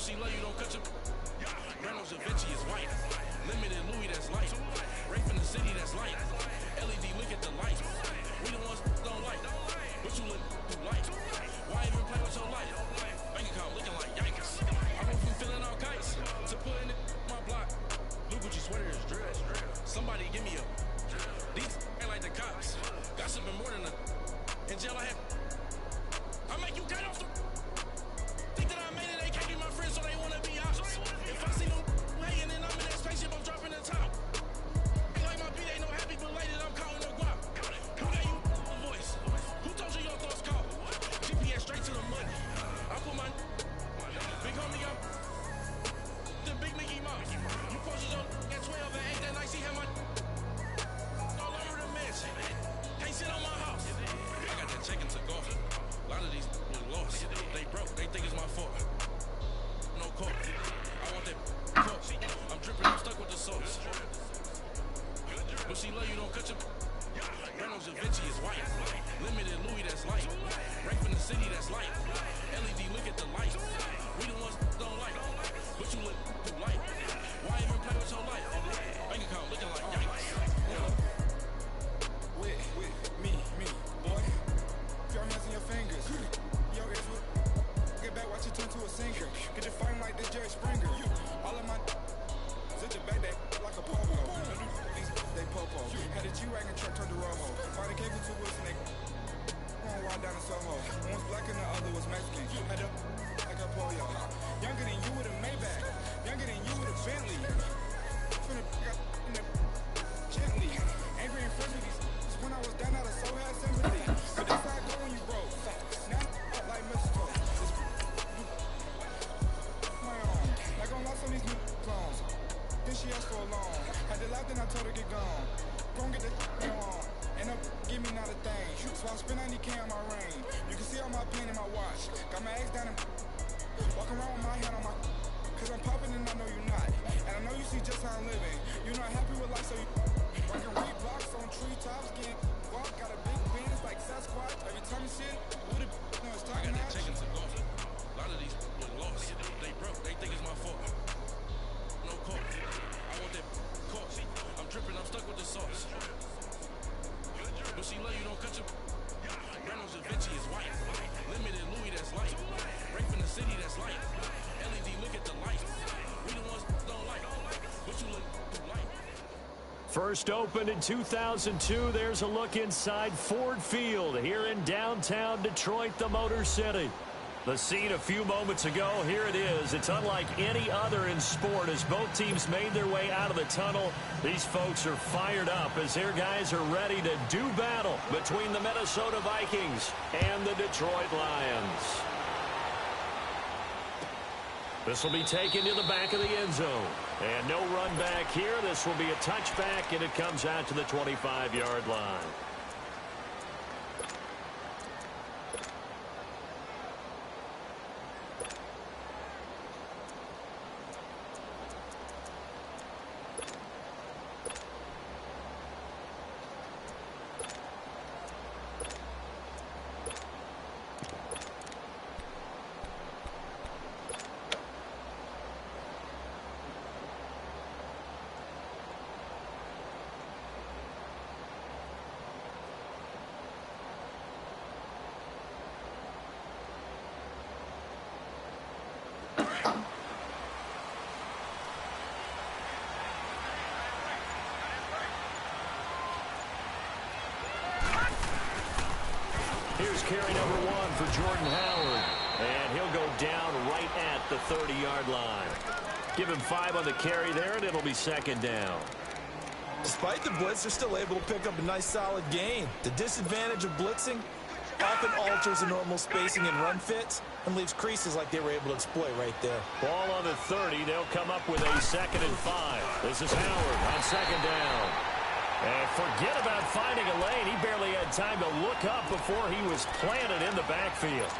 she love you, don't cut your. Reynolds Da Vinci is white. Limited Louis, that's light. Rafe in the city, that's light. LED, look at the light. We the ones don't like. But you look too light. Why even play with your light? Bank account looking like yikes. I went from feeling all kites to putting it in my block. Blue Gucci sweater is drill. Somebody give me a. These ain't like the cops. Gossiping more than a. In jail I have. I make you cut off the. Think that I made it, they can't be my friends, so they wanna be options. If I see them hanging and I'm in that spaceship, I'm dropping the top. Ain't like my beat ain't no happy belated, I'm calling no guap. Who gave you a voice? Who told you your thoughts call? GPS straight to the money. I put my big homie up. The big Mickey Mouse. You posted your at 12 and 8 that night, she had my all over the mansion. Can't sit on my house. I got that check and took off. A lot of these was lost. They broke, they think it's my fault. No court. I want that court. I'm dripping, I'm stuck with the sauce. But she love you, don't cut your. Reynolds Da Vinci is white. Limited Louis, that's light. Rafe in the city, that's light. LED, look at the light. We the ones don't like. But you look too light. Why even play with your life? Bank account looking like yikes. With me, boy. Put your hands in your fingers. Yo, ears with. Get back, watch you turn to a singer. Get your fighting like this Jerry Springer. All of my sit your back, they like a popo. They popo. Had a G-Wagon truck turned to Rojo. Fighting cable two wheels and they one ride down in Soho. One was black and the other was Mexican. Had a like a polio. Younger than you with a Maybach. Younger than you with a Bentley. From the in the gently. Angry and friendly. When I was down out of soul had sympathy. But that's how I go when you broke. Now I'm like mistletoe. My own. Like I'm lost on these new clones. Then she asked for a loan. Had to laugh, then I told her get gone. Gon' get the on. And up, give me not a thing. So I spend 90K on my ring. You can see all my pen in my watch. Got my ex down and walk around with my hand on my. Cause I'm popping and I know you're not. And I know you see just how I'm living. You're not happy with life, so you working read blocks on treetops, getting walk, got a big Benz like Sasquatch. Every time you shit, with it, no, it's I talking got that out. check and took off. A lot of these was lost. They broke, they think it's my fault. No court. I want that court. I'm dripping, I'm stuck with the sauce. But she love you, don't cut your. Reynolds Da Vinci is white. Limited Louis, that's light. Rafe in the city, that's light. LED, look at the light. We the ones don't like. But you look too light. First opened in 2002, there's a look inside Ford Field here in downtown Detroit, the Motor City. The scene a few moments ago, here it is. It's unlike any other in sport as both teams made their way out of the tunnel. These folks are fired up as their guys are ready to do battle between the Minnesota Vikings and the Detroit Lions. This will be taken to the back of the end zone. And no run back here. This will be a touchback, and it comes out to the 25-yard line. Here's carry number 1 for Jordan Howard. And he'll go down right at the 30-yard line. Give him 5 on the carry there, and it'll be second down. Despite the blitz, they're still able to pick up a nice solid gain. The disadvantage of blitzing often alters the normal spacing and run fits and leaves creases like they were able to exploit right there. Ball on the 30. They'll come up with a 2nd and 5. This is Howard on second down. And forget about finding a lane. He barely had time to look up before he was planted in the backfield.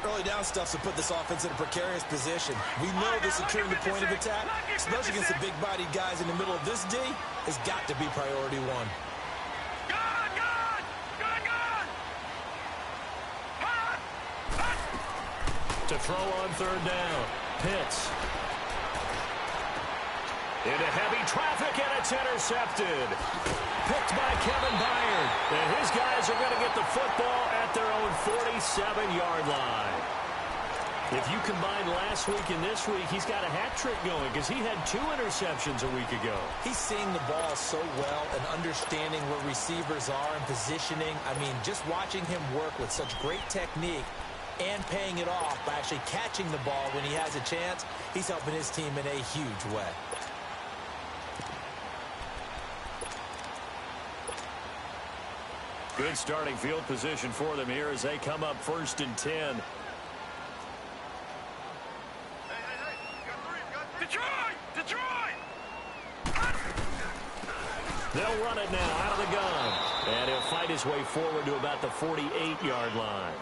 Early down stuff to put this offense in a precarious position. We know the securing the point of attack, especially against the big-bodied guys in the middle of this D, has got to be priority 1. To throw on third down. Pitts. Into heavy traffic, and it's intercepted. Picked by Kevin Byard. And his guys are going to get the football at their own 47-yard line. If you combine last week and this week, he's got a hat trick going because he had 2 interceptions a week ago. He's seeing the ball so well and understanding where receivers are and positioning. I mean, just watching him work with such great technique and paying it off by actually catching the ball when he has a chance, he's helping his team in a huge way. Good starting field position for them here as they come up 1st and 10. They'll run it now out of the gun. And he'll fight his way forward to about the 48-yard line.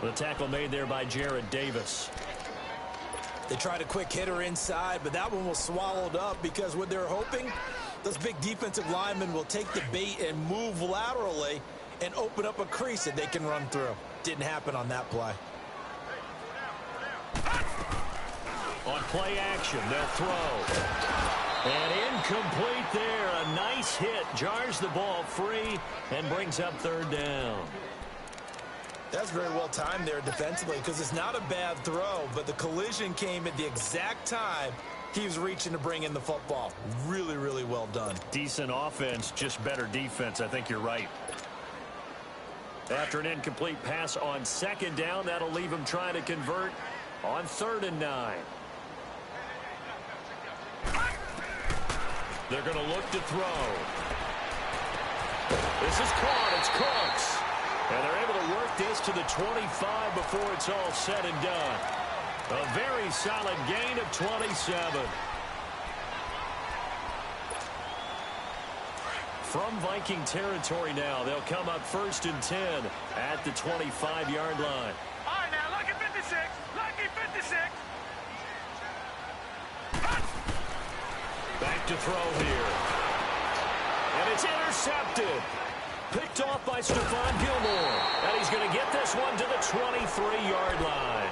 The tackle made there by Jared Davis. They tried a quick hitter inside, but that one was swallowed up because what they're hoping, those big defensive linemen will take the bait and move laterally and open up a crease that they can run through. Didn't happen on that play. On play action, they'll throw. And incomplete there. A nice hit. Jars the ball free and brings up 3rd down. That's very well timed there defensively because it's not a bad throw, but the collision came at the exact time he was reaching to bring in the football. Really, really well done. Decent offense, just better defense. I think you're right. After an incomplete pass on 2nd down, that'll leave him trying to convert on 3rd and 9. They're going to look to throw. This is caught. It's Cooks. And they're able to work this to the 25 before it's all said and done. A very solid gain of 27. From Viking territory now, they'll come up 1st and 10 at the 25-yard line. All right, now, lucky 56. Lucky 56. Back to throw here. And it's intercepted. Picked off by Stephon Gilmore. And he's going to get this one to the 23-yard line.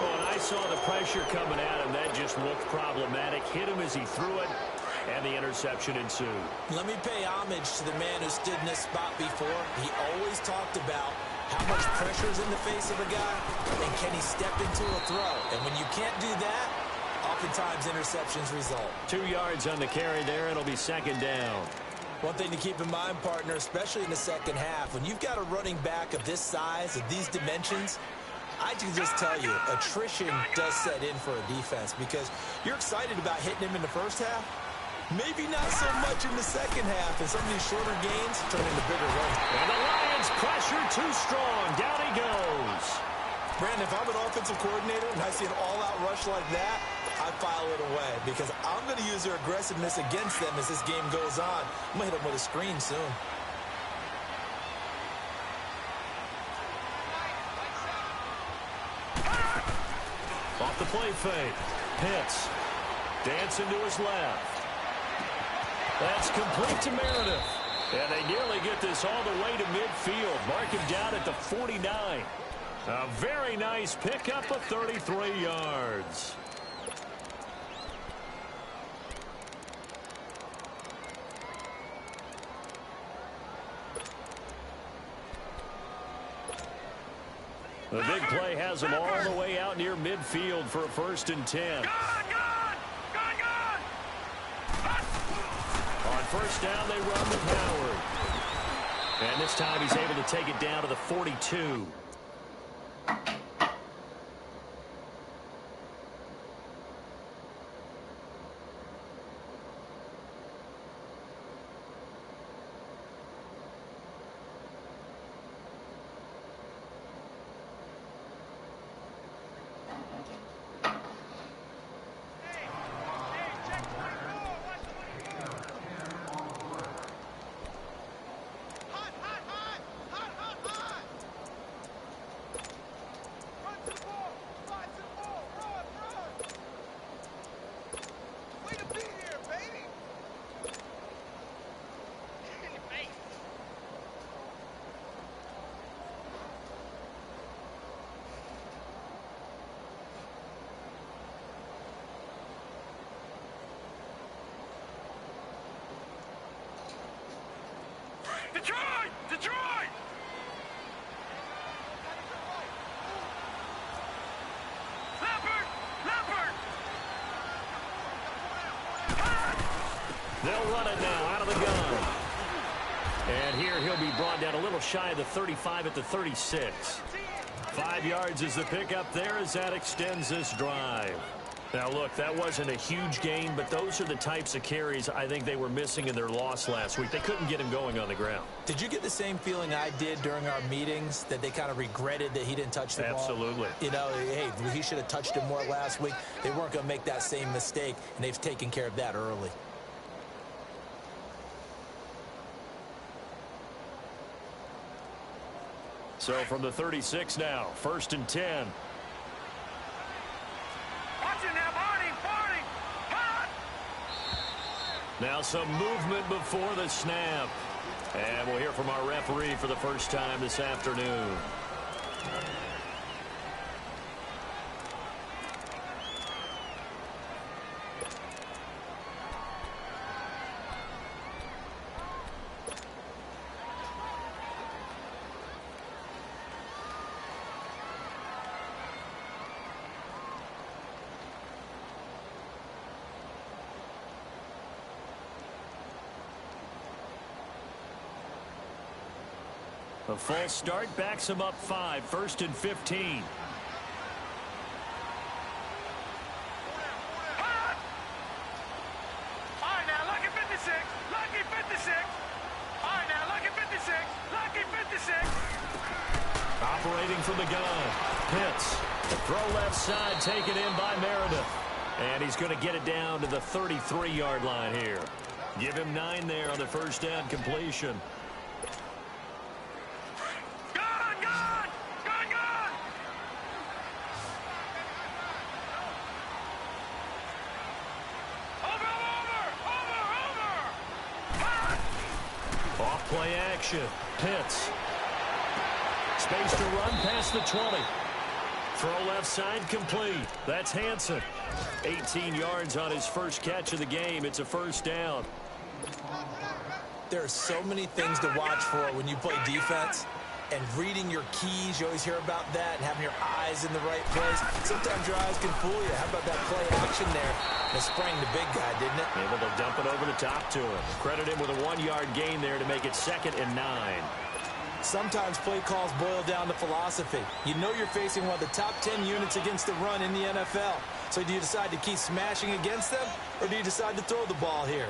Oh, and I saw the pressure coming at him. That just looked problematic. Hit him as he threw it, and the interception ensued. Let me pay homage to the man who stood in this spot before. He always talked about how much pressure is in the face of a guy, and can he step into a throw. And when you can't do that, oftentimes interceptions result. 2 yards on the carry there. It'll be 2nd down. One thing to keep in mind, partner, especially in the second half, when you've got a running back of this size, of these dimensions, I can just tell you, attrition does set in for a defense because you're excited about hitting him in the first half. Maybe not so much in the second half, and some of these shorter gains turn into bigger runs. And the Lions pressure too strong. Down he goes. Brandon, if I'm an offensive coordinator and I see an all-out rush like that, I file it away because I'm going to use their aggressiveness against them as this game goes on. I'm going to hit them with a screen soon. Off the play fake. Pitts. Dancing to his left. That's complete to Meredith. And they nearly get this all the way to midfield. Mark him down at the 49. A very nice pickup of 33 yards. The big play has them all the way out near midfield for a 1st and 10. On 1st down, they run with Howard. And this time he's able to take it down to the 42. They'll run it now out of the gun. And here he'll be brought down a little shy of the 35 at the 36. 5 yards is the pickup there as that extends this drive. Now, look, that wasn't a huge gain, but those are the types of carries I think they were missing in their loss last week. They couldn't get him going on the ground. Did you get the same feeling I did during our meetings, that they kind of regretted that he didn't touch the ball? Absolutely. You know, hey, he should have touched it more last week. They weren't going to make that same mistake, and they've taken care of that early. So from the 36 now, 1st and 10. Watch it now, Barney. Hot! Now some movement before the snap. And we'll hear from our referee for the first time this afternoon. A false start backs him up 5, 1st and 15. Hot! All right, now, lucky 56. Lucky 56. All right, now, lucky 56. Lucky 56. Operating from the gun. Pitts. The throw left side taken in by Meredith. And he's going to get it down to the 33-yard line here. Give him 9 there on the first down completion. Play action. Pitts. Space to run past the 20. Throw left side complete. That's Hansen. 18 yards on his first catch of the game. It's a first down. There are so many things to watch for when you play defense. And reading your keys, you always hear about that, and having your eyes in the right place. Sometimes your eyes can fool you. How about that play action there? It sprang the big guy, didn't it? Able to dump it over the top to him. Credit him with a 1-yard gain there to make it 2nd and 9. Sometimes play calls boil down to philosophy. You know you're facing one of the top 10 units against the run in the NFL. So do you decide to keep smashing against them, or do you decide to throw the ball here?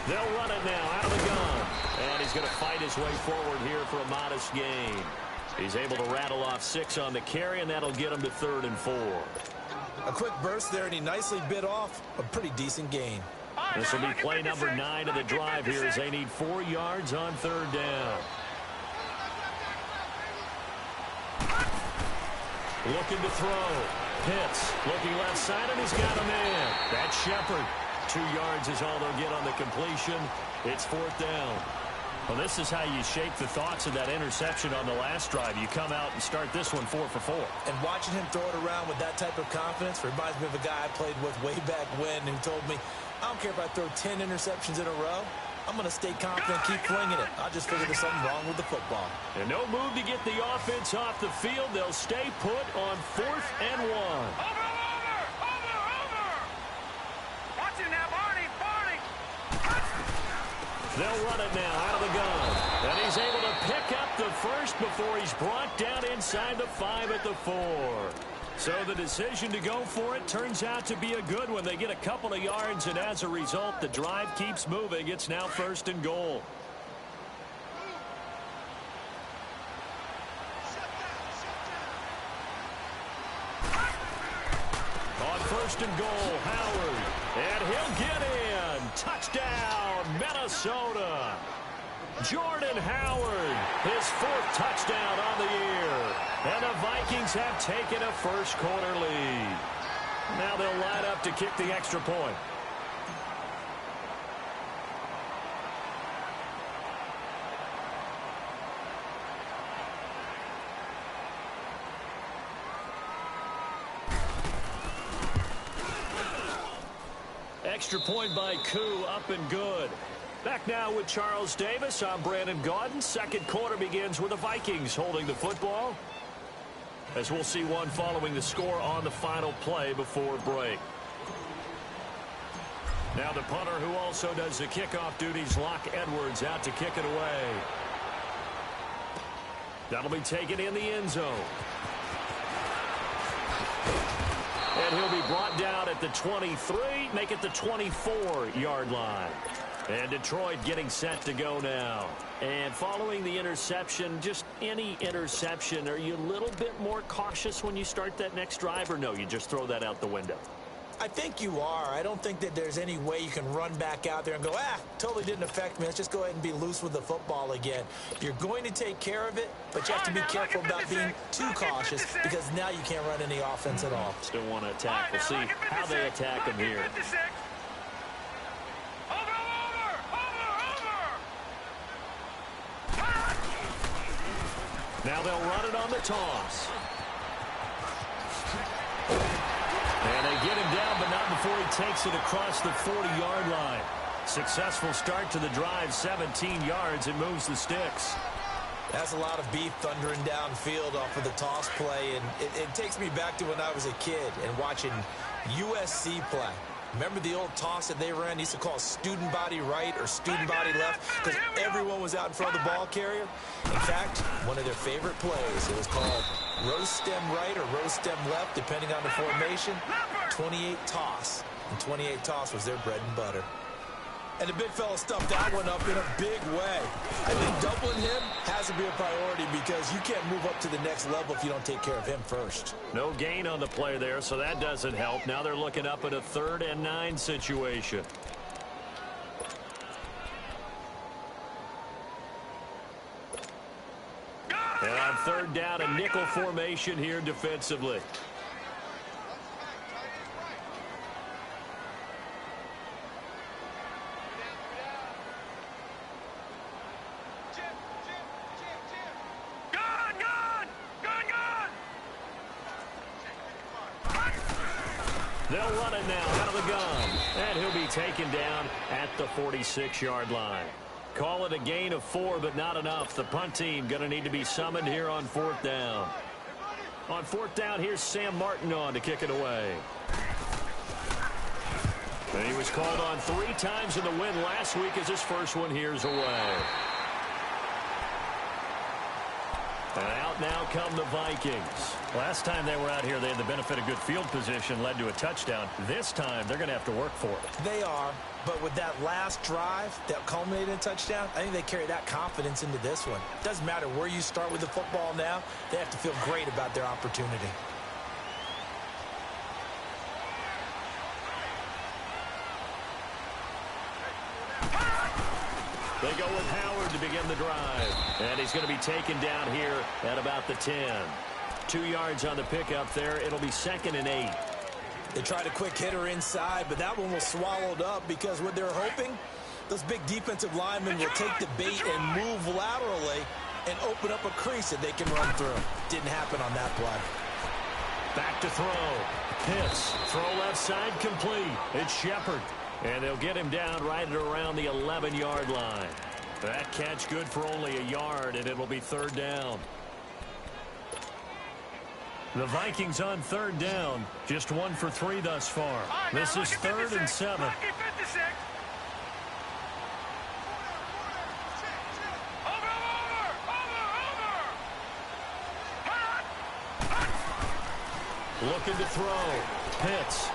They'll run it now out of the gun. And he's going to fight his way forward here for a modest gain. He's able to rattle off 6 on the carry, and that'll get him to 3rd and 4. A quick burst there, and he nicely bit off a pretty decent gain. This will be play number 9 of the drive here as they need 4 yards on 3rd down. Looking to throw. Pitts looking left side, and he's got a man. That's Shepard. 2 yards is all they'll get on the completion. It's 4th down. Well, this is how you shake the thoughts of that interception on the last drive. You come out and start this one 4 for 4. And watching him throw it around with that type of confidence reminds me of a guy I played with way back when who told me, I don't care if I throw 10 interceptions in a row. I'm going to stay confident, keep flinging it. I just figured there's something wrong with the football. And no move to get the offense off the field. They'll stay put on 4th and 1. Over! Watch it now, Barney! They'll run it now out of the gun. And he's able to pick up the first before he's brought down inside the 5 at the 4. So the decision to go for it turns out to be a good one. They get a couple of yards, and as a result, the drive keeps moving. It's now 1st and goal. On 1st and goal, Howard. And he'll get in. Touchdown, Minnesota. Jordan Howard, his 4th touchdown on the year. And the Vikings have taken a first-quarter lead. Now they'll line up to kick the extra point. extra point by Koo, up and good. Back now with Charles Davis. I'm Brandon Gaudin. Second quarter begins with the Vikings holding the football, as we'll see one following the score on the final play before break. Now the punter, who also does the kickoff duties, Locke Edwards, out to kick it away. That'll be taken in the end zone. And he'll be brought down at the 23, make it the 24-yard line. And Detroit getting set to go now. And following the interception, just any interception, are you a little bit more cautious when you start that next drive, or no, you just throw that out the window? I think you are. I don't think that there's any way you can run back out there and go, totally didn't affect me. Let's just go ahead and be loose with the football again. You're going to take care of it, but you have to be careful about being too cautious, because now you can't run any offense at all. Still want to attack. We'll see how they attack him here. Now they'll run it on the toss. And they get him down, but not before he takes it across the 40-yard line. Successful start to the drive, 17 yards. It moves the sticks. That's a lot of beef thundering downfield off of the toss play, and it takes me back to when I was a kid and watching USC play. Remember the old toss that they ran? They used to call student body right or student body left, because everyone was out in front of the ball carrier. In fact, one of their favorite plays, it was called rose stem right or rose stem left, depending on the formation. 28 toss. And 28 toss was their bread and butter. And the big fella stuffed that one up in a big way. I think doubling him has to be a priority, because you can't move up to the next level if you don't take care of him first. No gain on the play there, so that doesn't help. Now they're looking up at a 3rd and 9 situation. And on 3rd down, a nickel formation here defensively. They'll run it now out of the gun. And he'll be taken down at the 46-yard line. Call it a gain of 4, but not enough. The punt team going to need to be summoned here on 4th down. On 4th down, here's Sam Martin on to kick it away. And he was called on 3 times in the win last week, as his first one here's away. And out now come the Vikings. Last time they were out here, they had the benefit of good field position, led to a touchdown. This time, they're going to have to work for it. They are, but with that last drive that culminated in a touchdown, I think they carry that confidence into this one. Doesn't matter where you start with the football now, they have to feel great about their opportunity. They go with Howard to begin the drive. And he's going to be taken down here at about the 10. 2 yards on the pickup there. It'll be 2nd and 8. They tried a quick hitter inside, but that one was swallowed up, because what they're hoping, those big defensive linemen will take the bait and move laterally and open up a crease that they can run through. Didn't happen on that play. Back to throw. Pitts. Throw left side complete. It's Shepard. And they'll get him down right at around the 11-yard line. That catch good for only a yard, and it'll be 3rd down. The Vikings on 3rd down. Just 1 for 3 thus far. This is 3rd and 7. Looking to throw. Pitts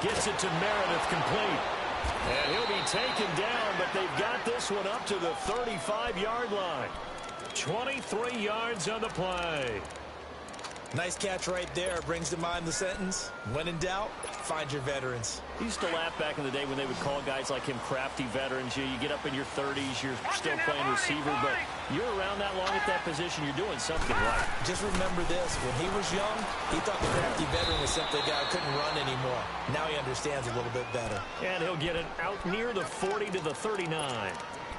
gets it to Meredith, complete. And he'll be taken down, but they've got this one up to the 35-yard line. 23 yards on the play. Nice catch right there. Brings to mind the sentence, when in doubt, find your veterans. I used to laugh back in the day when they would call guys like him crafty veterans. You get up in your 30s, you're still playing receiver, but you're around that long at that position, you're doing something right. Just remember this, when he was young, he thought the crafty veteran was simply a guy who couldn't run anymore. Now he understands a little bit better. And he'll get it out near the 40 to the 39.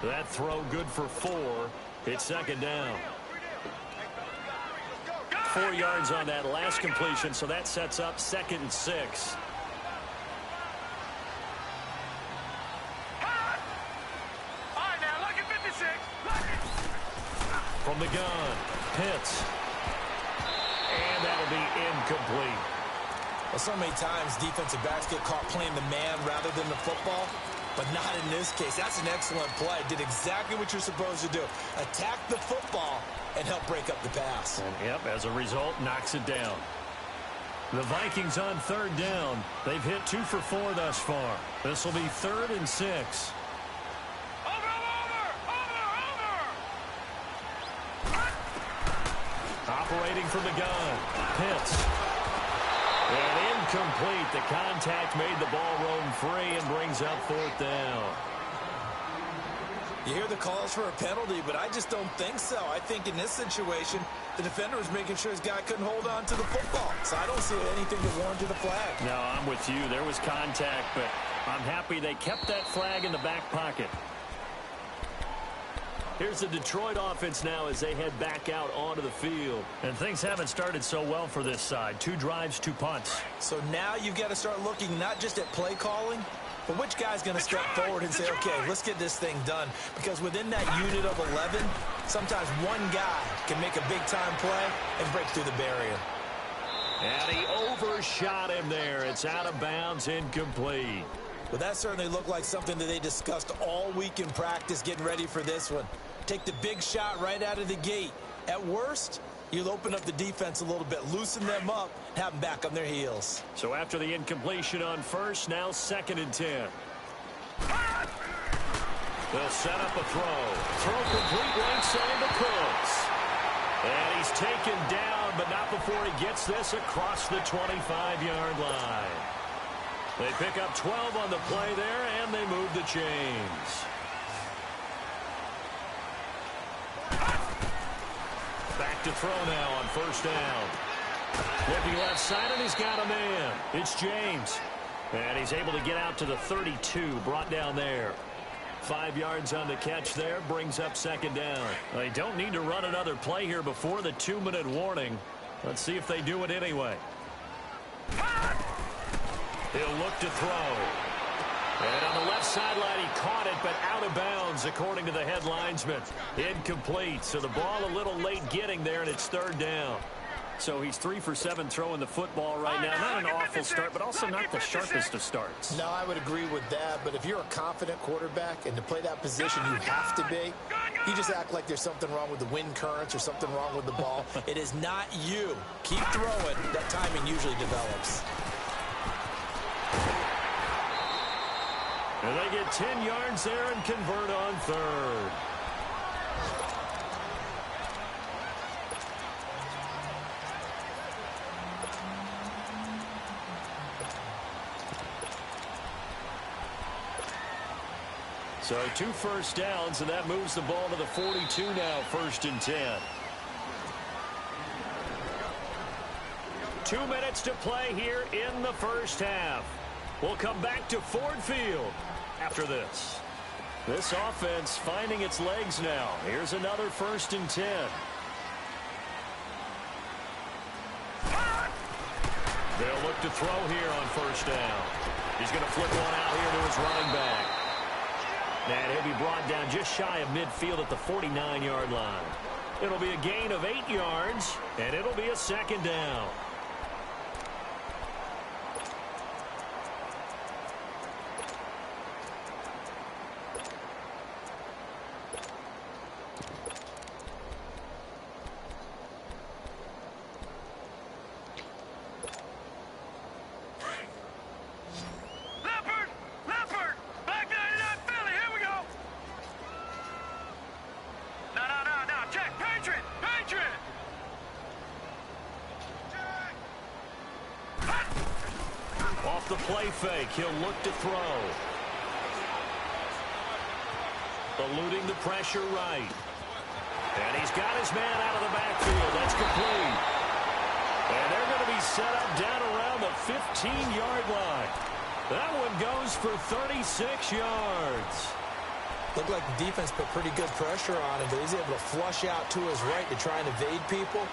That throw good for 4. It's 2nd down. 4 yards on that last completion, so that sets up 2nd and 6. From the gun, Pitts. And that'll be incomplete. Well, so many times defensive backs get caught playing the man rather than the football, but not in this case. That's an excellent play. Did exactly what you're supposed to do. Attack the football and help break up the pass. And, yep, as a result, knocks it down. The Vikings on third down. They've hit 2 for 4 thus far. This will be 3rd and 6. Operating from the gun, Pitts. And incomplete. The contact made the ball roam free and brings up 4th down. You hear the calls for a penalty, but I just don't think so. I think in this situation, the defender was making sure his guy couldn't hold on to the football. So I don't see anything to warrant a flag. No, I'm with you. There was contact, but I'm happy they kept that flag in the back pocket. Here's the Detroit offense now as they head back out onto the field. And things haven't started so well for this side. 2 drives, 2 punts. So now you've got to start looking not just at play calling, but which guy's going to step forward and say, okay, let's get this thing done. Because within that unit of 11, sometimes one guy can make a big-time play and break through the barrier. And he overshot him there. It's out of bounds, incomplete. Well, that certainly looked like something that they discussed all week in practice getting ready for this one. Take the big shot right out of the gate. At worst, you'll open up the defense a little bit, loosen them up, have them back on their heels. So after the incompletion on first, now 2nd and 10. They'll set up a throw. Throw complete right side to Cooks. And he's taken down, but not before he gets this across the 25-yard line. They pick up 12 on the play there, and they move the chains. Back to throw now on 1st down. Looking left side, and he's got a man. It's James. And he's able to get out to the 32, brought down there. 5 yards on the catch there, brings up 2nd down. They don't need to run another play here before the 2-minute warning. Let's see if they do it anyway. He'll look to throw. And on the left sideline, he caught it, but out of bounds, according to the head linesman. Incomplete, so the ball a little late getting there, and it's 3rd down. So he's 3 for 7 throwing the football right now. Not an awful start, but also not the sharpest of starts. No, I would agree with that, but if you're a confident quarterback and to play that position you have to be, you just act like there's something wrong with the wind currents or something wrong with the ball. It is not you. Keep throwing. That timing usually develops. And they get 10 yards there and convert on 3rd. So 2 first downs, and that moves the ball to the 42 now, 1st and 10. 2 minutes to play here in the first half. We'll come back to Ford Field after this. This offense finding its legs now. Here's another 1st and 10. They'll look to throw here on 1st down. He's going to flip one out here to his running back. And he'll be brought down just shy of midfield at the 49-yard line. It'll be a gain of 8 yards, and it'll be a 2nd down. The play fake. He'll look to throw. Eluding the pressure right. And he's got his man out of the backfield. That's complete. And they're going to be set up down around the 15-yard line. That one goes for 36 yards. Looked like the defense put pretty good pressure on him, but he's able to flush out to his right to try and evade people.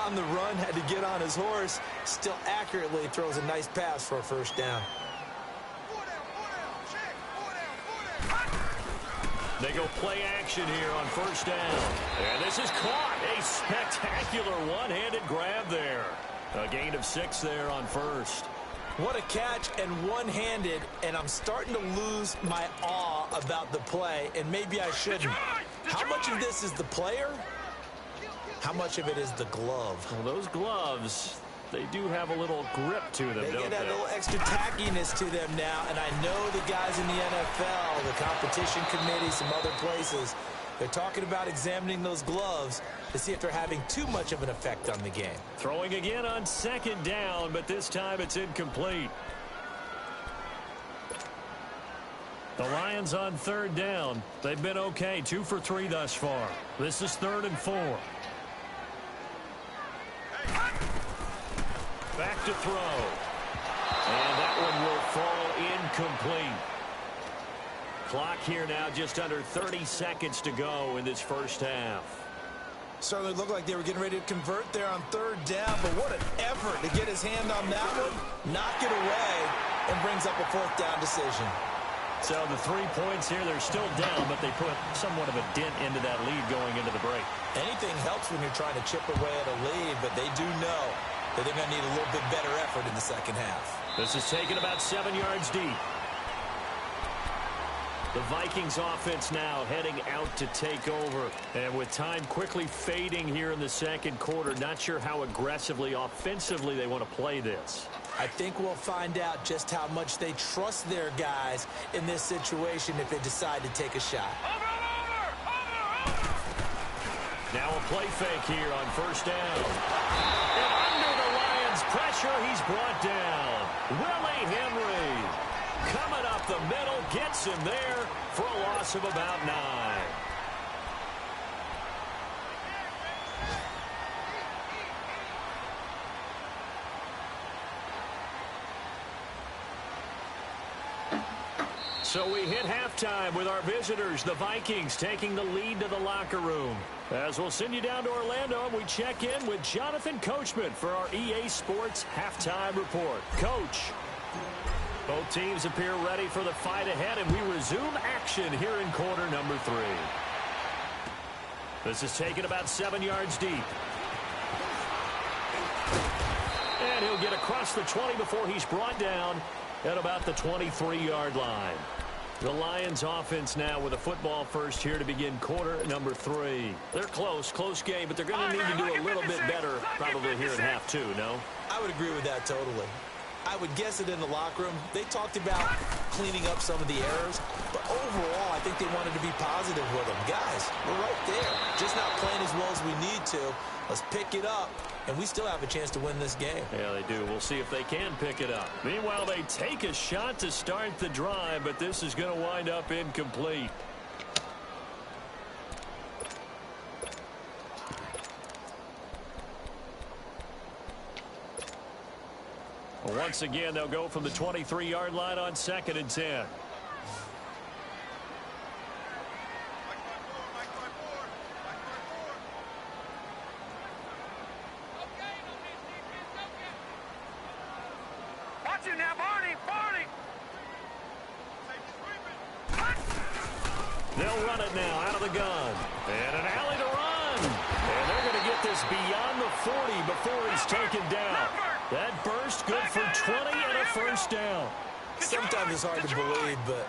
On the run, had to get on his horse. Still accurately throws a nice pass for a 1st down. They go play action here on first down. And this is caught. A spectacular one-handed grab there. A gain of 6 there on first. What a catch and one-handed, and I'm starting to lose my awe about the play, and maybe I shouldn't. How much of this is the player? How much of it is the glove? Well, those gloves, they do have a little grip to them, They don't get they? that little extra tackiness to them now, and I know the guys in the NFL, the competition committee, some other places, they're talking about examining those gloves to see if they're having too much of an effect on the game. Throwing again on second down, but this time it's incomplete. The Lions on third down. They've been okay, 2 for 3 thus far. This is 3rd and 4. Back to throw. And that one will fall incomplete. Clock here now just under 30 seconds to go in this first half. Certainly looked like they were getting ready to convert there on third down, but what an effort to get his hand on that one, knock it away, and brings up a 4th down decision. So the 3 points here, they're still down, but they put somewhat of a dent into that lead going into the break. Anything helps when you're trying to chip away at a lead, but they do know that they're going to need a little bit better effort in the second half. This is taken about 7 yards deep. The Vikings offense now heading out to take over. And with time quickly fading here in the second quarter, not sure how aggressively, offensively they want to play this. I think we'll find out just how much they trust their guys in this situation if they decide to take a shot. Now a play fake here on first down. And under the Lions' pressure, he's brought down. Willie Henry coming up the middle, gets him there for a loss of about 9. So we hit halftime with our visitors, the Vikings, taking the lead to the locker room. As we'll send you down to Orlando, and we check in with Jonathan Coachman for our EA Sports Halftime Report. Coach, both teams appear ready for the fight ahead, and we resume action here in quarter number 3. This is taken about 7 yards deep. And he'll get across the 20 before he's brought down at about the 23-yard line. The Lions offense now with a football first here to begin quarter number 3. They're close game, but they're going to need to do a little bit better probably here in half 2, no? I would agree with that totally. I would guess it in the locker room. They talked about cleaning up some of the errors, but overall, I think they wanted to be positive with them. Guys, we're right there. Just not playing as well as we need to. Let's pick it up, and we still have a chance to win this game. Yeah, they do. We'll see if they can pick it up. Meanwhile, they take a shot to start the drive, but this is going to wind up incomplete. Once again, they'll go from the 23-yard line on 2nd and 10. Watch him now, Barney! They'll run it now out of the gun. And an alley to run. And they're going to get this beyond the 40 before he's taken down. That burst good for 20 and a first down. Sometimes it's hard to believe, but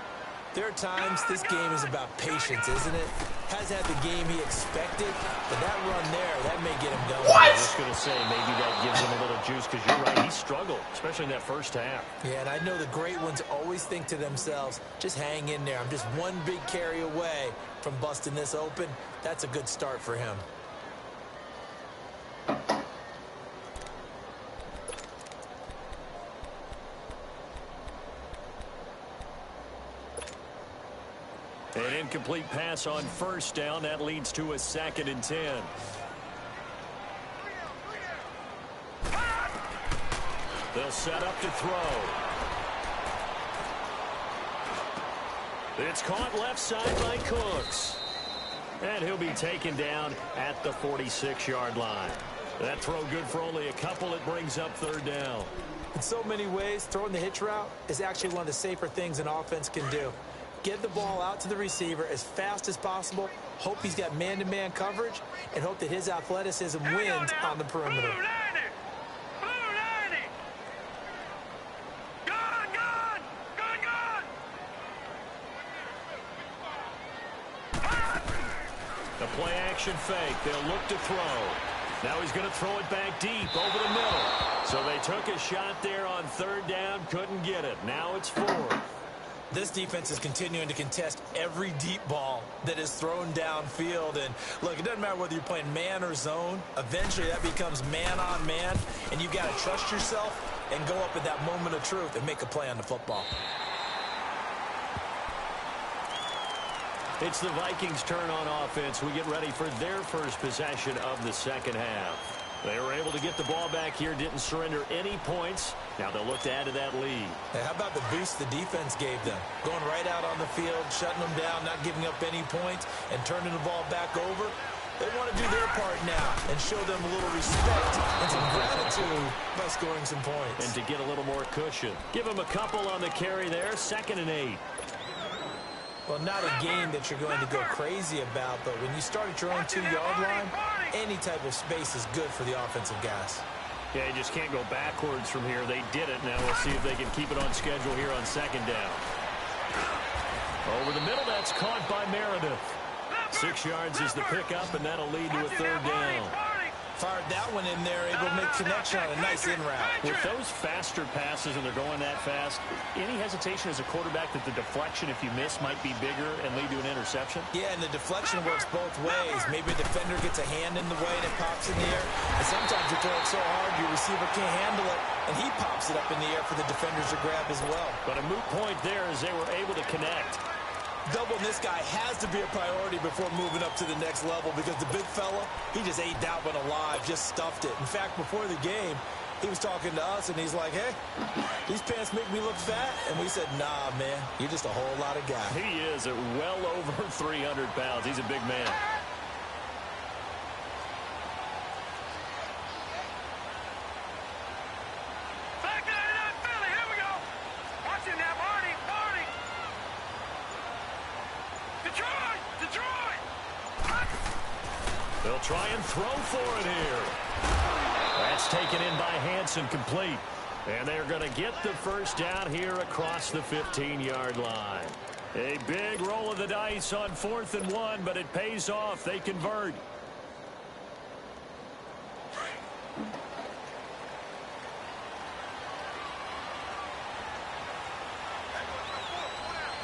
there are times this game is about patience, isn't it? Has had the game he expected, but that run there, that may get him going. I was just going to say, maybe that gives him a little juice, because you're right, he struggled, especially in that first half. Yeah, and I know the great ones always think to themselves, just hang in there. I'm just one big carry away from busting this open. That's a good start for him. An incomplete pass on first down. That leads to a 2nd and 10. They'll set up to throw. It's caught left side by Cooks. And he'll be taken down at the 46-yard line. That throw good for only a couple. It brings up 3rd down. In so many ways, throwing the hitch route is actually one of the safer things an offense can do. Get the ball out to the receiver as fast as possible. Hope he's got man-to-man coverage, and hope that his athleticism wins on the perimeter. Blue 90! Blue 90! Gone, gone! Gone, gone! The play action fake. They'll look to throw. Now he's going to throw it back deep over the middle. So they took a shot there on third down, couldn't get it. Now it's fourth. This defense is continuing to contest every deep ball that is thrown downfield. And look, it doesn't matter whether you're playing man or zone. Eventually that becomes man on man, and you've got to trust yourself and go up at that moment of truth and make a play on the football. It's the Vikings' turn on offense. We get ready for their first possession of the second half. They were able to get the ball back here, didn't surrender any points. Now they'll look to add to that lead. Hey, how about the boost the defense gave them? Going right out on the field, shutting them down, not giving up any points, and turning the ball back over. They want to do their part now and show them a little respect and some gratitude by scoring some points. And to get a little more cushion. Give them a couple on the carry there, 2nd and 8. Well, not a game that you're going to go crazy about, but when you start at your own 2-yard line, any type of space is good for the offensive guys. Yeah, you just can't go backwards from here. They did it. Now we'll see if they can keep it on schedule here on 2nd down. Over the middle, that's caught by Meredith. 6 yards is the pickup, and that'll lead to a 3rd down. Fired that one in there, able to make connection on a nice in route. With those faster passes and they're going that fast, any hesitation as a quarterback that the deflection, if you miss, might be bigger and lead to an interception? Yeah, and the deflection works both ways. Maybe a defender gets a hand in the way and it pops in the air. And sometimes you throw it so hard your receiver can't handle it, and he pops it up in the air for the defenders to grab as well. But a moot point there as they were able to connect. Doubling this guy has to be a priority before moving up to the next level, because the big fella, he just ate that one alive, just stuffed it. In fact, before the game, he was talking to us, and he's like, hey, these pants make me look fat. And we said, nah, man, you're just a whole lot of guy. He is at well over 300 pounds. He's a big man. Back 99 Philly, here we go. Watch it now, Marty. Detroit! Detroit! They'll try and throw for it here. That's taken in by Hansen, complete. And they're going to get the first down here across the 15-yard line. A big roll of the dice on 4th and 1, but it pays off. They convert.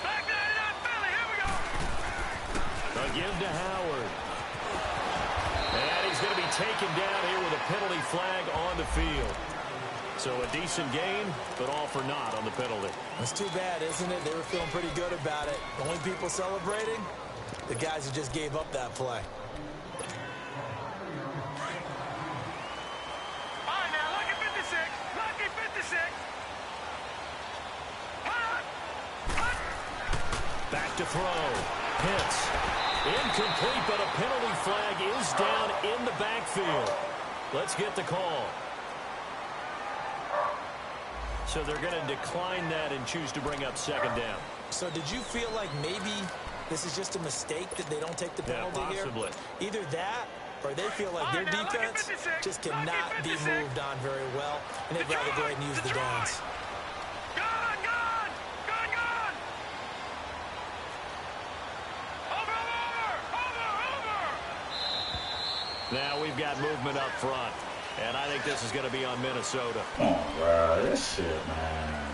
Back 99 Philly, here we go. A give to Howard. And he's going to be taken down here with a penalty flag on the field. So a decent game, but all for naught on the penalty. That's too bad, isn't it? They were feeling pretty good about it. The only people celebrating, the guys who just gave up that play. All right, now, lucky 56. Lucky 56. Back to throw. Hits. Incomplete, but a penalty flag is down in the backfield. Let's get the call. So they're going to decline that and choose to bring up 2nd down. So did you feel like maybe this is just a mistake that they don't take the penalty possibly. here? Either that, or they feel like their defense just cannot be moved on very well, and they'd rather go ahead and use the downs. Gone! Over! Now we've got movement up front. And I think this is going to be on Minnesota. Oh, bro, this shit, man.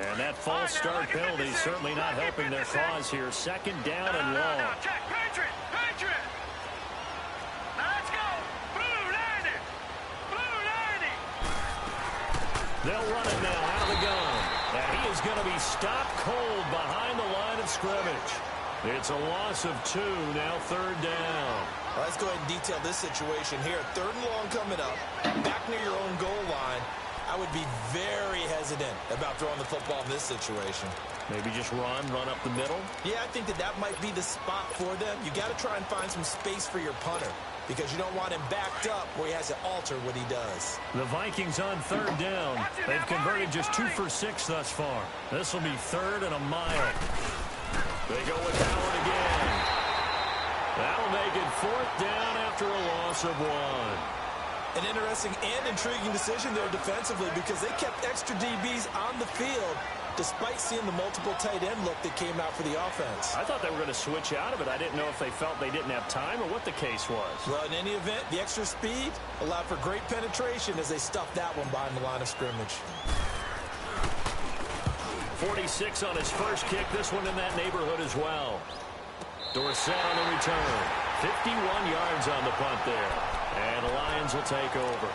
And that false start penalty certainly not helping their cause here. 2nd down and long. Now, check. Patriot! Now, let's go! Blue 90! Blue 90! They'll run it now out of the gun. And he is going to be stopped cold behind the line of scrimmage. It's a loss of 2, now 3rd down. Well, let's go ahead and detail this situation here. 3rd and long coming up, back near your own goal line. I would be very hesitant about throwing the football in this situation. Maybe just run up the middle? Yeah, I think that might be the spot for them. You got to try and find some space for your punter. because you don't want him backed up where he has to alter what he does. The Vikings on third down. They've converted just 2 for 6 thus far. This will be 3rd and a mile. They go with Howard again. That'll make it 4th down after a loss of 1. An interesting and intriguing decision there defensively because they kept extra DBs on the field despite seeing the multiple tight end look that came out for the offense. I thought they were going to switch out of it. I didn't know if they felt they didn't have time or what the case was. Well, in any event, the extra speed allowed for great penetration as they stuffed that one behind the line of scrimmage. 46 on his first kick. This one in that neighborhood as well. Dorsett on the return. 51 yards on the punt there. And the Lions will take over.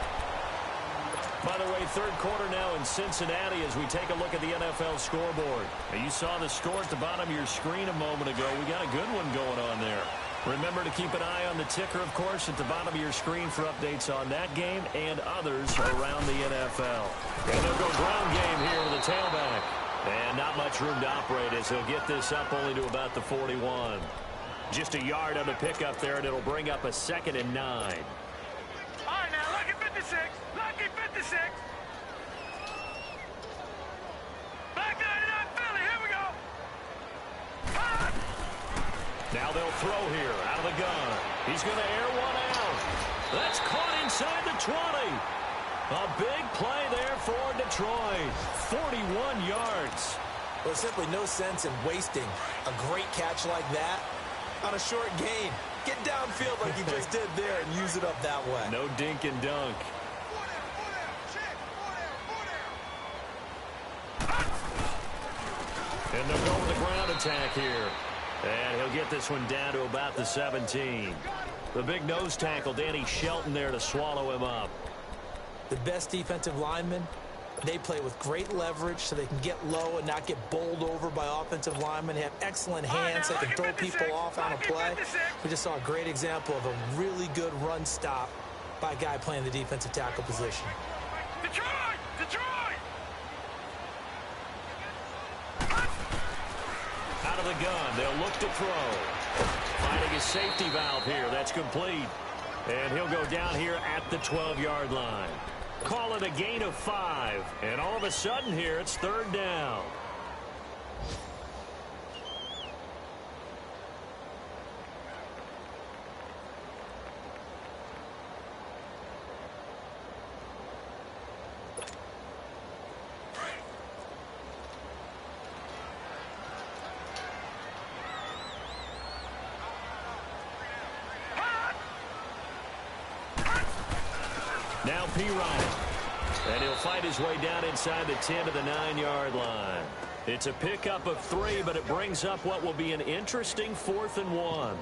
By the way, third quarter now in Cincinnati as we take a look at the NFL scoreboard. Now, you saw the score at the bottom of your screen a moment ago. We got a good one going on there. Remember to keep an eye on the ticker, of course, at the bottom of your screen for updates on that game and others around the NFL. And they'll go ground game here with the tailback. And not much room to operate as he'll get this up only to about the 41. Just a yard on the pickup there, and it'll bring up a 2nd and 9. All right, now, lucky 56. Lucky 56. Black 99 Philly, here we go. Ah! Now they'll throw here out of the gun. He's going to air one out. That's caught inside the 20. A big play there for Detroit. 41 yards. There's simply no sense in wasting a great catch like that on a short gain. Get downfield like he just did there and use it up that way. No dink and dunk. And they'll go with the ground attack here. And he'll get this one down to about the 17. The big nose tackle, Danny Shelton, there to swallow him up. The best defensive linemen, they play with great leverage so they can get low and not get bowled over by offensive linemen. They have excellent hands. They can throw people off on a play. We just saw a great example of a really good run stop by a guy playing the defensive tackle position. Detroit! Detroit! Out of the gun, they'll look to throw. Finding his safety valve here. That's complete. And he'll go down here at the 12-yard line. Call it a gain of 5. And all of a sudden here, it's 3rd down. Now P. Ryan. And he'll fight his way down inside the 10 to the 9-yard line. It's a pickup of 3, but it brings up what will be an interesting 4th and 1.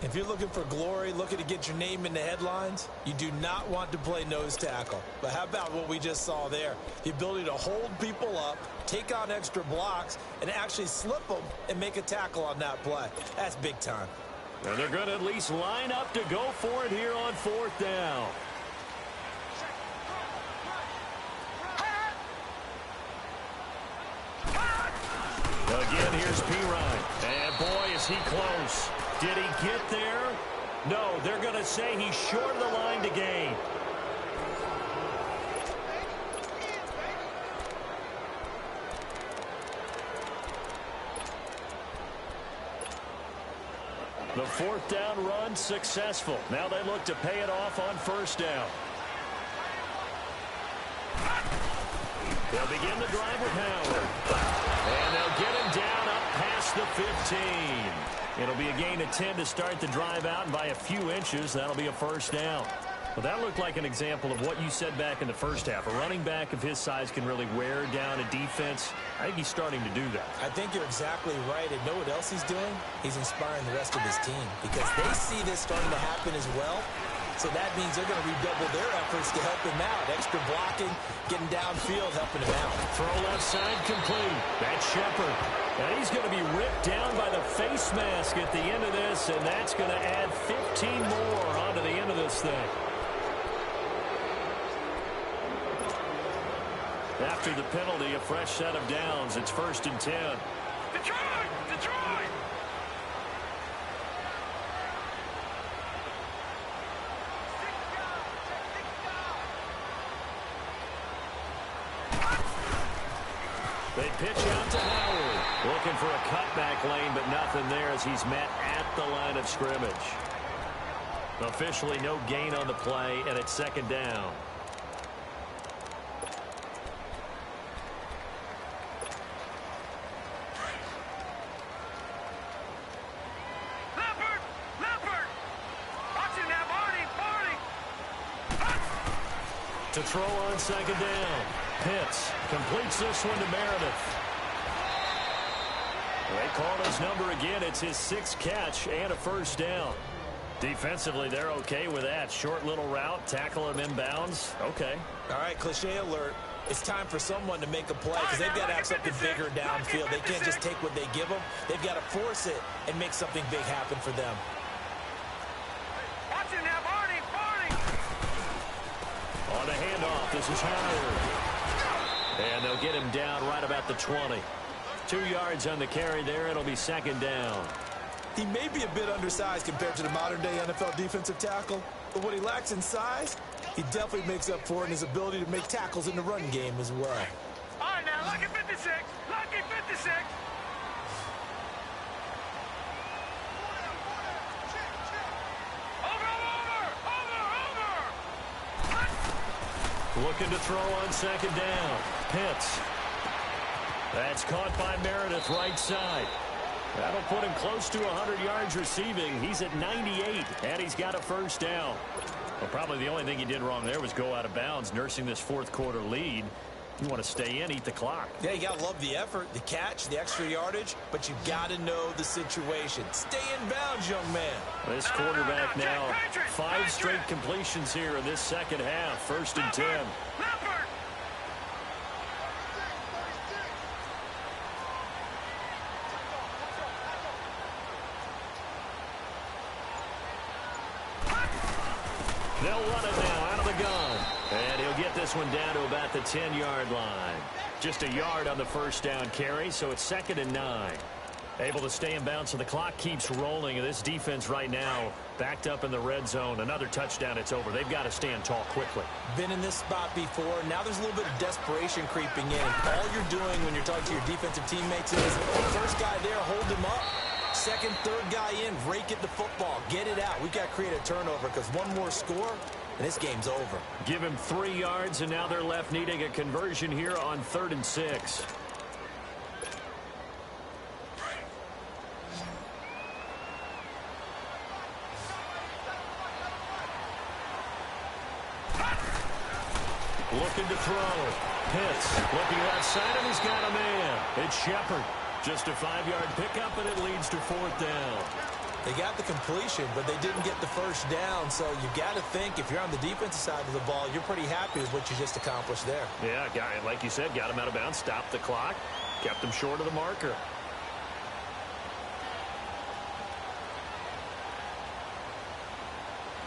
If you're looking for glory, looking to get your name in the headlines, you do not want to play nose tackle. But how about what we just saw there? The ability to hold people up, take on extra blocks, and actually slip them and make a tackle on that play. That's big time. And they're going to at least line up to go for it here on 4th down. Again, here's P. Ryan. And boy, is he close. Did he get there? No, they're going to say he's short of the line to gain. The 4th down run successful. Now they look to pay it off on 1st down. They'll begin the drive with Howard. And they'll get him down up past the 15. It'll be a gain of 10 to start the drive out, and by a few inches, that'll be a 1st down. Well, that looked like an example of what you said back in the first half. A running back of his size can really wear down a defense. I think he's starting to do that. I think you're exactly right. And know what else he's doing? He's inspiring the rest of his team because they see this starting to happen as well. So that means they're going to redouble their efforts to help him out. Extra blocking, getting downfield, helping him out. Throw left side complete. That's Shepard. And he's going to be ripped down by the face mask at the end of this, and that's going to add 15 more onto the end of this thing. After the penalty, a fresh set of downs. It's 1st and 10. Detroit! Detroit! They pitch out to Howard. Looking for a cutback lane, but nothing there as he's met at the line of scrimmage. Officially no gain on the play, and it's second down. To throw on second down. Pitts completes this one to Meredith. They call his number again. It's his 6th catch and a first down. Defensively, they're okay with that. Short little route, tackle him inbounds. Okay. All right, cliche alert. It's time for someone to make a play because they've got to have something bigger downfield. They can't just take what they give them. They've got to force it and make something big happen for them. Watch it now, Barney. On the handoff, this is Howard. And they'll get him down right about the 20. 2 yards on the carry there. It'll be second down. He may be a bit undersized compared to the modern-day NFL defensive tackle, but what he lacks in size, he definitely makes up for it in his ability to make tackles in the run game as well. All right, now, lucky 56. Lucky 56. Looking to throw on second down. Pitts. That's caught by Meredith right side. That'll put him close to 100 yards receiving. He's at 98, and he's got a first down. Well, probably the only thing he did wrong there was go out of bounds, nursing this fourth quarter lead. You want to stay in, eat the clock. Yeah, you got to love the effort, the catch, the extra yardage, but you got to know the situation. Stay in bounds, young man. This quarterback now, 5 straight completions here in this second half. First and 10. They'll run it now out of the gun. And he'll get this one down to about the 10-yard line. Just a yard on the first down carry, so it's second and 9. Able to stay in bounds, so the clock keeps rolling. This defense right now backed up in the red zone. Another touchdown, it's over. They've got to stand tall quickly. Been in this spot before. Now there's a little bit of desperation creeping in. All you're doing when you're talking to your defensive teammates is, first guy there, hold him up. Second, third guy in, rake at the football. Get it out. We've got to create a turnover because one more score, and this game's over. Give him 3 yards, and now they're left needing a conversion here on 3rd and 6. Looking to throw. Pitts looking outside him. He's got a man. It's Shepard. Just a 5-yard pickup, and it leads to 4th down. They got the completion, but they didn't get the first down. So you got to think if you're on the defensive side of the ball, you're pretty happy with what you just accomplished there. Yeah, like you said, got him out of bounds, stopped the clock, kept him short of the marker.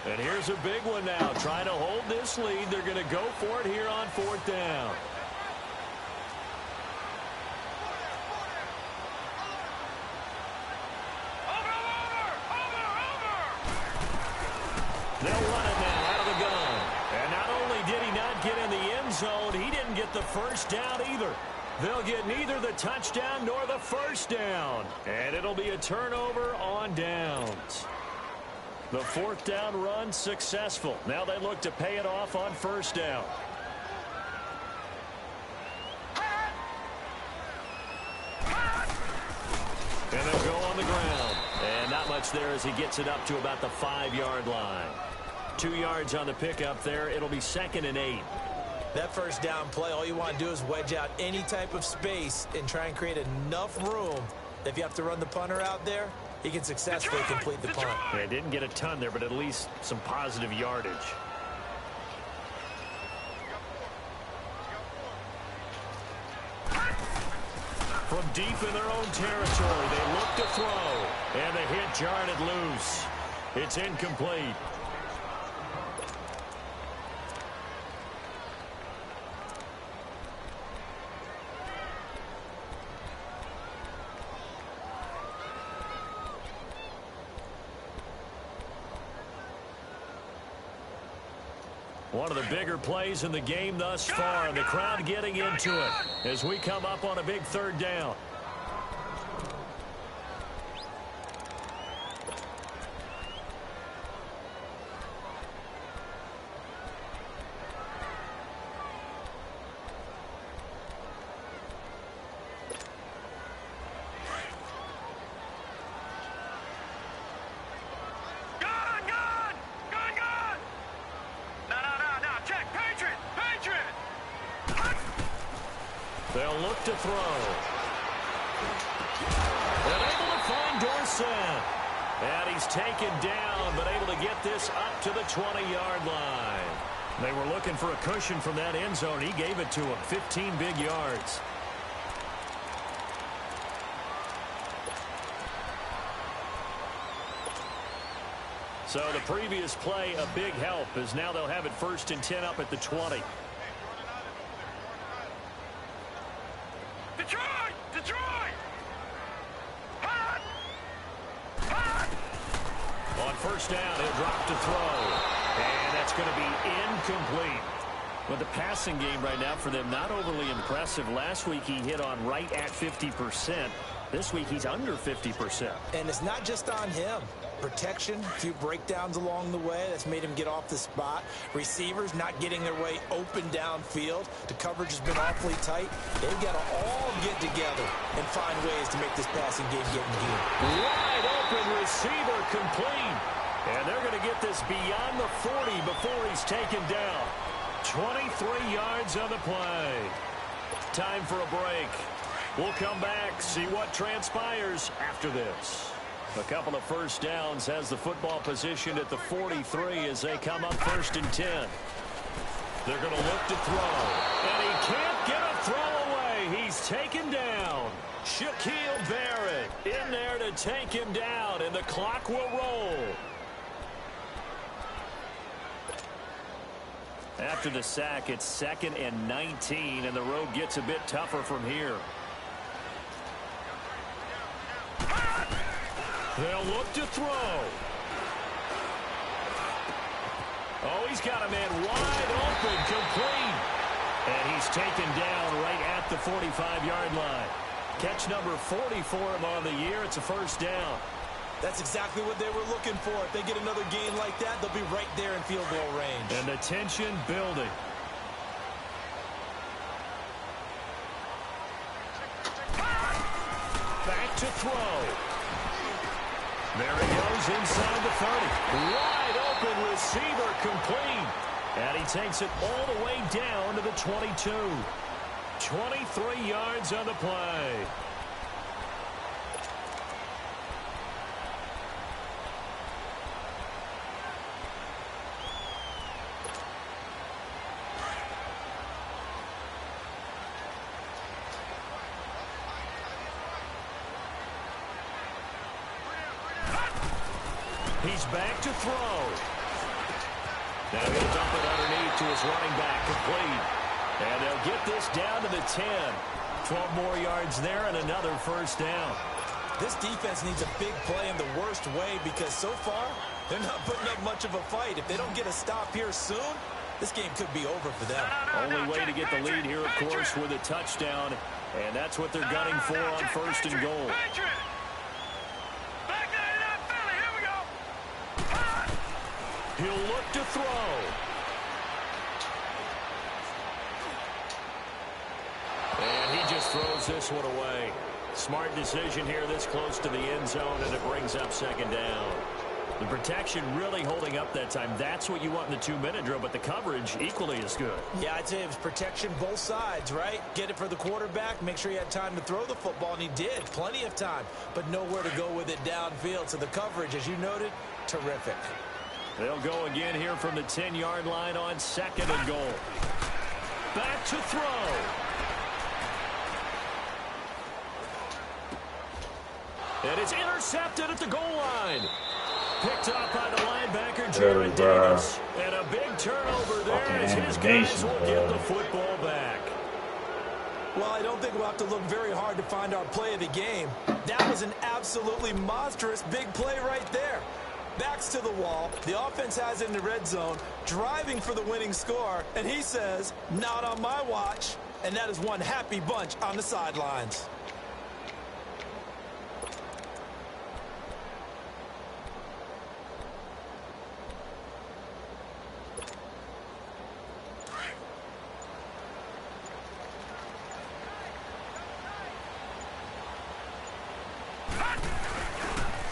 And here's a big one now. Trying to hold this lead. They're going to go for it here on 4th down. They'll run it now out of the gun. And not only did he not get in the end zone, he didn't get the first down either. They'll get neither the touchdown nor the first down. And it'll be a turnover on downs. The 4th down run successful. Now they look to pay it off on 1st down. And they'll go on the ground. And not much there as he gets it up to about the 5-yard line. 2 yards on the pickup there. It'll be 2nd and 8. That first down play, all you want to do is wedge out any type of space and try and create enough room that if you have to run the punter out there, he can successfully complete the punt. Yeah, didn't get a ton there, but at least some positive yardage. From deep in their own territory, they look to throw. And the hit jarred it loose. It's incomplete. One of the bigger plays in the game thus far, and the crowd getting into it as we come up on a big third down. They'll look to throw. And able to find Dorsett. And he's taken down, but able to get this up to the 20-yard line. They were looking for a cushion from that end zone. He gave it to him. 15 big yards. So the previous play, a big help, as now they'll have it 1st and 10 up at the 20. Detroit! Hot! On 1st down, he'll drop to throw. And that's going to be incomplete. But the passing game right now for them, not overly impressive. Last week he hit on right at 50%. This week he's under 50%. And it's not just on him. Protection, a few breakdowns along the way. That's made him get off the spot. Receivers not getting their way open downfield. The coverage has been awfully tight. They've got to all get together and find ways to make this passing game get in gear. Wide open receiver complete. And they're going to get this beyond the 40 before he's taken down. 23 yards on the play. Time for a break. We'll come back, see what transpires after this. A couple of 1st downs, has the football positioned at the 43 as they come up 1st and 10. They're going to look to throw. And he can't get a throw away. He's taken down. Shaquille Barrett in there to take him down, and the clock will roll. After the sack, it's 2nd and 19, and the road gets a bit tougher from here. They'll look to throw. Oh, he's got a man wide open, complete. And he's taken down right at the 45-yard line. Catch number 40 for him on the year. It's a 1st down. That's exactly what they were looking for. If they get another gain like that, they'll be right there in field goal range. And the tension building. Back to throw. There he goes inside the 30. Wide open receiver complete. And he takes it all the way down to the 22. 23 yards on the play. He's back to throw. Now he'll dump it underneath to his running back, complete. And they'll get this down to the 10. 12 more yards there and another 1st down. This defense needs a big play in the worst way because so far they're not putting up much of a fight. If they don't get a stop here soon, this game could be over for them. Only way to get the lead here, of course, with a touchdown. And that's what they're gunning for on 1st and goal. He'll look to throw. And he just throws this one away. Smart decision here this close to the end zone, and it brings up 2nd down. The protection really holding up that time. That's what you want in the 2-minute drill, but the coverage equally as good. Yeah, I'd say it was protection both sides, right? Get it for the quarterback, make sure he had time to throw the football, and he did. Plenty of time, but nowhere to go with it downfield. So the coverage, as you noted, terrific. They'll go again here from the 10-yard line on 2nd and goal. Back to throw. And it's intercepted at the goal line. Picked up by the linebacker, Jared Davis. And a big turnover there as his guys will get the football back. Well, I don't think we'll have to look very hard to find our play of the game. That was an absolutely monstrous big play right there. Backs to the wall. The offense has it in the red zone, driving for the winning score. And he says, not on my watch. And that is one happy bunch on the sidelines.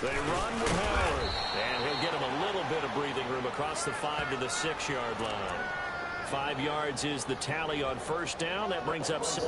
They run with Howard, and he'll get him a little bit of breathing room across the 5 to the 6-yard line. 5 yards is the tally on first down. That brings up 6.